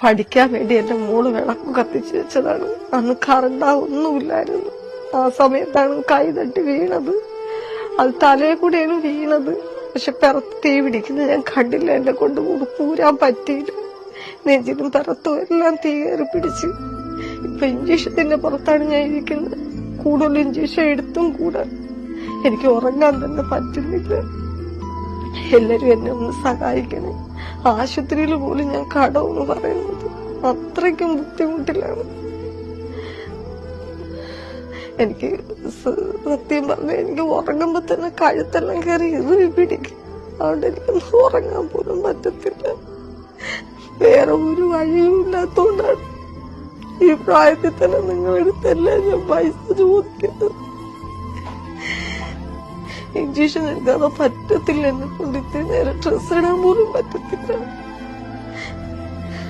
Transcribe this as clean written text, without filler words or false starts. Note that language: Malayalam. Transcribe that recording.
പഠിക്കാൻ വേണ്ടി എന്റെ മോള് വിളക്ക് കത്തിച്ചു വെച്ചതാണ്. അന്ന് കറണ്ടാ ഒന്നുമില്ലായിരുന്നു. ആ സമയത്താണ് കൈ തട്ടി വീണത്. അത് തലയെ കൂടെയാണ് വീണത്. പക്ഷെ പിറത്ത് തീ പിടിക്കുന്നത് ഞാൻ കണ്ടില്ല. എന്നെ കൊണ്ട് പൂരാൻ പറ്റിയില്ല. നെഞ്ചിലും പിറത്തും എല്ലാം തീ കയറി പിടിച്ച് ഇപ്പൊ ഇഞ്ചക്ഷത്തിന്റെ പുറത്താണ് ഞാൻ ഇരിക്കുന്നത്. കൂടുതൽ ഇഞ്ചക്ഷൻ എടുത്തും കൂടെ എനിക്ക് ഉറങ്ങാൻ തന്നെ പറ്റുന്നില്ല. എല്ലാരും എന്നെ ഒന്ന് സഹായിക്കണം. ആശുപത്രിയിൽ പോലും ഞാൻ കടമെന്ന് പറയുന്നത് അത്രയ്ക്കും ബുദ്ധിമുട്ടിലാണ്. എനിക്ക് സത്യം പറഞ്ഞ എനിക്ക് ഉറങ്ങുമ്പോ തന്നെ കഴുത്തെല്ലാം കയറി ഇറുകി പിടിക്കും. അതുകൊണ്ട് എനിക്കൊന്നും ഉറങ്ങാൻ പോലും പറ്റത്തില്ല. വേറെ ഒരു വഴിയും ഇല്ലാത്തോണ്ടാണ് ഈ പ്രായത്തിൽ തന്നെ നിങ്ങളെടുത്തല്ലേ ഞാൻ പൈസ ചോദിക്കുന്നത്. ഇഞ്ചക്ഷൻ എടുക്കാതെ പറ്റത്തില്ല. എന്നെ കൊണ്ട് ഇത്രയും നേരം ഡ്രസ് ഇടാൻ പോലും പറ്റത്തില്ല.